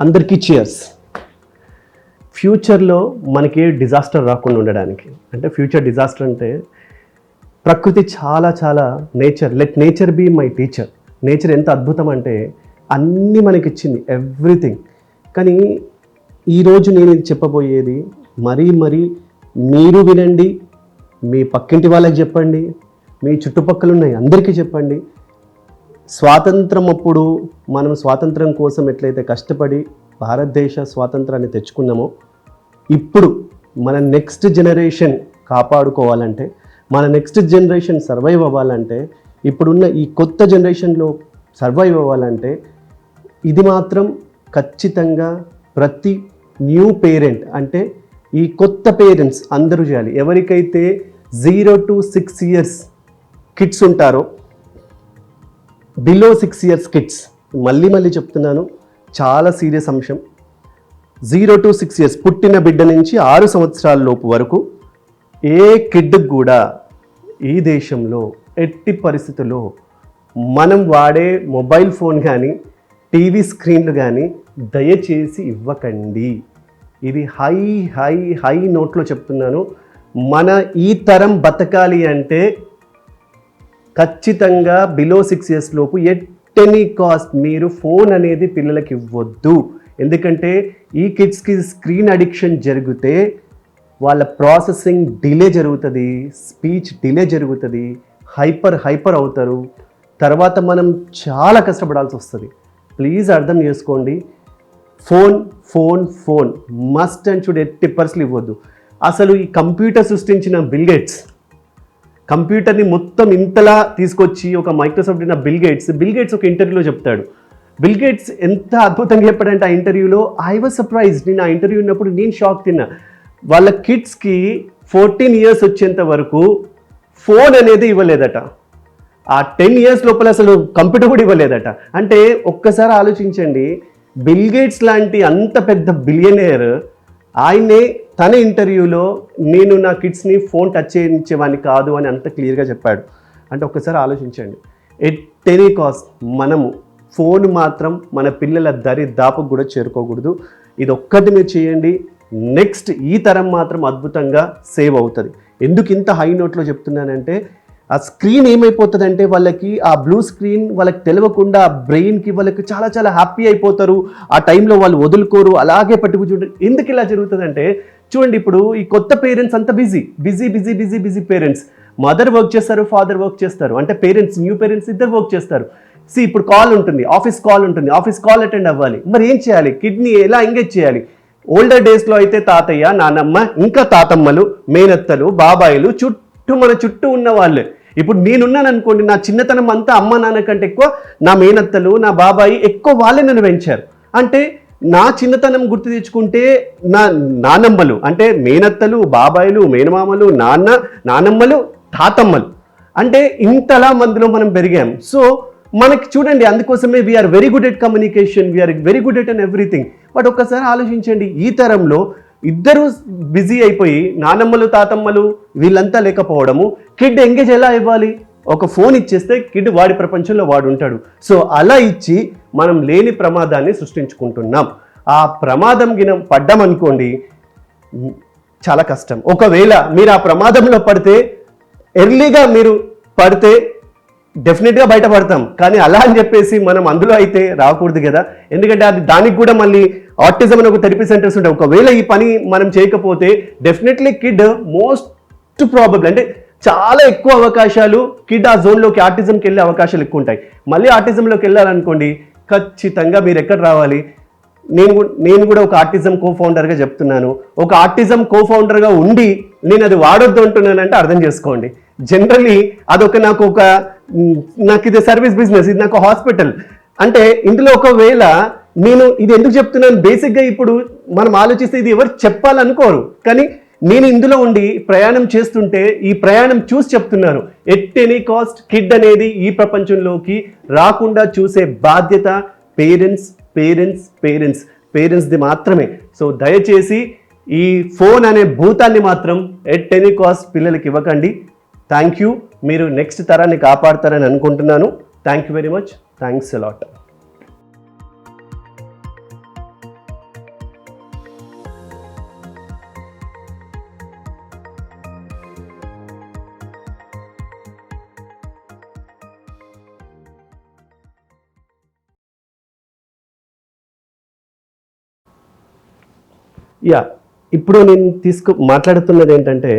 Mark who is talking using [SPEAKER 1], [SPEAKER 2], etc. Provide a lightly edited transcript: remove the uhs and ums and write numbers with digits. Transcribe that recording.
[SPEAKER 1] అందరికీ చియర్స్. ఫ్యూచర్లో మనకి డిజాస్టర్ రాకుండా ఉండడానికి, అంటే ఫ్యూచర్ డిజాస్టర్ అంటే ప్రకృతి చాలా చాలా let nature be my teacher. Nature ఎంత అద్భుతం అంటే అన్నీ మనకి ఇచ్చింది, ఎవ్రీథింగ్. కానీ ఈరోజు నేను ఇది చెప్పబోయేది మరీ మీరు వినండి, మీ పక్కింటి వాళ్ళకి చెప్పండి, మీ చుట్టుపక్కల ఉన్న అందరికీ చెప్పండి. స్వాతంత్రం అప్పుడు మనం స్వాతంత్రం కోసం ఎట్లయితే కష్టపడి భారతదేశ స్వాతంత్రాన్ని తెచ్చుకున్నామో, ఇప్పుడు మన నెక్స్ట్ జనరేషన్ కాపాడుకోవాలంటే, మన నెక్స్ట్ జనరేషన్ సర్వైవ్ అవ్వాలంటే, ఇప్పుడున్న ఈ కొత్త జనరేషన్లో సర్వైవ్ అవ్వాలంటే ఇది మాత్రం ఖచ్చితంగా ప్రతి న్యూ పేరెంట్, అంటే ఈ కొత్త పేరెంట్స్ అందరూ చేయాలి. ఎవరికైతే 0 to 6 years కిడ్స్ ఉంటారో, బిలో 6 years కిడ్స్, మళ్ళీ చెప్తున్నాను, చాలా సీరియస్ అంశం. 0 to 6 years పుట్టిన బిడ్డ నుంచి 6 సంవత్సరాల లోపు వరకు ఏ కిడ్కి కూడా ఈ దేశంలో ఎట్టి పరిస్థితుల్లో మనం వాడే మొబైల్ ఫోన్ కానీ టీవీ స్క్రీన్లు కానీ దయచేసి ఇవ్వకండి. ఇది హై నోట్లో చెప్తున్నాను. మన ఈ తరం బతకాలి అంటే ఖచ్చితంగా బిలో 6 years లోపు ఎట్ ఎనీ కాస్ట్ మీరు ఫోన్ అనేది పిల్లలకి ఇవ్వద్దు. ఎందుకంటే ఈ కిడ్స్కి స్క్రీన్ అడిక్షన్ జరిగితే వాళ్ళ ప్రాసెసింగ్ డిలే జరుగుతుంది, స్పీచ్ డిలే జరుగుతుంది, హైపర్ అవుతారు. తర్వాత మనం చాలా కష్టపడాల్సి వస్తుంది. ప్లీజ్ అర్థం చేసుకోండి, ఫోన్ మస్ట్ అండ్ షుడ్ ఎట్టి పరిస్థితులు ఇవ్వద్దు. అసలు ఈ కంప్యూటర్ సృష్టించిన బిల్ గేట్స్ కంప్యూటర్ని మొత్తం ఇంతలా తీసుకొచ్చి ఒక మైక్రోసాఫ్ట్ ఉన్న బిల్ గేట్స్ ఒక ఇంటర్వ్యూలో చెప్తాడు. బిల్ గేట్స్ ఎంత అద్భుతంగా చెప్పాడంటే ఆ ఇంటర్వ్యూలో, ఐ వాజ్ సర్ప్రైజ్డ్. నేను ఆ ఇంటర్వ్యూ ఉన్నప్పుడు నేను షాక్ తిన్నా. వాళ్ళ కిడ్స్కి 14 years వచ్చేంత వరకు ఫోన్ అనేది ఇవ్వలేదట. ఆ 10 years లోపల అసలు కంప్యూటర్ కూడా ఇవ్వలేదట. అంటే ఒక్కసారి ఆలోచించండి, బిల్ గేట్స్ లాంటి అంత పెద్ద బిలియనేర్ ఆయనే తన ఇంటర్వ్యూలో నేను నా కిడ్స్ని ఫోన్ టచ్ చేయించేవాడిని కాదు అని అంత క్లియర్గా చెప్పాడు. అంటే ఒక్కసారి ఆలోచించండి, ఎట్ ఎనీ కాస్ట్ మనము ఫోన్ మాత్రం మన పిల్లల దాపుకు కూడా చేరుకోకూడదు. ఇది ఒక్కటి మీరు చేయండి, నెక్స్ట్ ఈ తరం మాత్రం అద్భుతంగా సేవ్ అవుతుంది. ఎందుకు ఇంత హై నోట్లో చెప్తున్నానంటే, ఆ స్క్రీన్ ఏమైపోతుందంటే వాళ్ళకి ఆ బ్లూ స్క్రీన్ వాళ్ళకి తెలియకుండా ఆ బ్రెయిన్కి వాళ్ళకి చాలా చాలా హ్యాపీ అయిపోతారు. ఆ టైంలో వాళ్ళు వదులుకోరు, అలాగే పట్టుకు చూడండి. ఎందుకు ఇలా జరుగుతుందంటే చూడండి, ఇప్పుడు ఈ కొత్త పేరెంట్స్ అంతా బిజీ పేరెంట్స్. మదర్ వర్క్ చేస్తారు, ఫాదర్ వర్క్ చేస్తారు, అంటే పేరెంట్స్ న్యూ పేరెంట్స్ ఇద్దరు వర్క్ చేస్తారు. ఇప్పుడు కాల్ ఉంటుంది, ఆఫీస్ కాల్ అటెండ్ అవ్వాలి. మరి ఏం చేయాలి? కిడ్నీ ఎలా ఎంగేజ్ చేయాలి? ఓల్డర్ డేస్లో అయితే తాతయ్య, నానమ్మ, ఇంకా తాతమ్మలు, మేనత్తలు, బాబాయిలు, మన చుట్టూ ఉన్న వాళ్ళే. ఇప్పుడు నేనున్నాను అనుకోండి, నా చిన్నతనం అంతా అమ్మ నాన్న కంటే ఎక్కువ నా మేనత్తలు, నా బాబాయి ఎక్కువ వాళ్ళే నన్ను పెంచారు. అంటే నా చిన్నతనం గుర్తు తెచ్చుకుంటే నా నానమ్మలు, అంటే మేనత్తలు, బాబాయిలు, మేనమామలు, నానమ్మలు, తాతమ్మలు, అంటే ఇంతలా మందిలో మనం పెరిగాం. సో మనకి చూడండి, అందుకోసమే we are very good at communication, we are very good at and everything. But ఒక్కసారి ఆలోచించండి, ఈ తరంలో ఇద్దరు బిజీ అయిపోయి నానమ్మలు, తాతమ్మలు వీళ్ళంతా లేకపోవడము, కిడ్ ఎంగేజ్ ఎలా ఇవ్వాలి? ఒక ఫోన్ ఇచ్చేస్తే కిడ్ వాడి ప్రపంచంలో వాడు ఉంటాడు. సో అలా ఇచ్చి మనం లేని ప్రమాదాన్ని సృష్టించుకుంటున్నాం. ఆ ప్రమాదం పడ్డామనుకోండి చాలా కష్టం. ఒకవేళ మీరు ఆ ప్రమాదంలో పడితే, ఎర్లీగా మీరు పడితే డెఫినెట్గా బయటపడతాం. కానీ అలా అని చెప్పేసి మనం అందులో అయితే రాకూడదు కదా. ఎందుకంటే దానికి కూడా మళ్ళీ ఆటిజం అని ఒక థెరపీ సెంటర్స్ ఉంటాయి. ఒకవేళ ఈ పని మనం చేయకపోతే డెఫినెట్లీ కిడ్ మోస్ట్ ప్రాబబుల్, అంటే చాలా ఎక్కువ అవకాశాలు కిడ్ ఆ జోన్లోకి, ఆటిజంకి వెళ్ళే అవకాశాలు ఎక్కువ ఉంటాయి. మళ్ళీ ఆటిజంలోకి వెళ్ళాలనుకోండి, ఖచ్చితంగా మీరు ఎక్కడ రావాలి? నేను కూడా ఒక ఆటిజం కోఫౌండర్గా చెప్తున్నాను. ఒక ఆటిజం కోఫౌండర్గా ఉండి నేను అది వాడొద్దు అంటున్నానంటే అర్థం చేసుకోండి. జనరల్లీ అదొక నాకు ఇది సర్వీస్ బిజినెస్, ఇది నాకు హాస్పిటల్. అంటే ఇందులో ఒకవేళ నేను ఇది ఎందుకు చెప్తున్నాను, బేసిక్గా ఇప్పుడు మనం ఆలోచిస్తే ఇది ఎవరు చెప్పాలనుకోరు, కానీ నేను ఇందులో ఉండి ప్రయాణం చేస్తుంటే ఈ ప్రయాణం చూసి చెప్తున్నారు. ఎట్ ఎనీ కాస్ట్ కిడ్ అనేది ఈ ప్రపంచంలోకి రాకుండా చూసే బాధ్యత పేరెంట్స్ది మాత్రమే. సో దయచేసి ఈ ఫోన్ అనే భూతాన్ని మాత్రం ఎట్ ఎనీ కాస్ట్ పిల్లలకి ఇవ్వకండి. Thank you. మీరు నెక్స్ట్ తరాన్ని కాపాడతారని అనుకుంటున్నాను. Thank you very much. Thanks a lot. Yeah ఇప్పుడు నేను మాట్లాడుతున్నది ఏంటంటే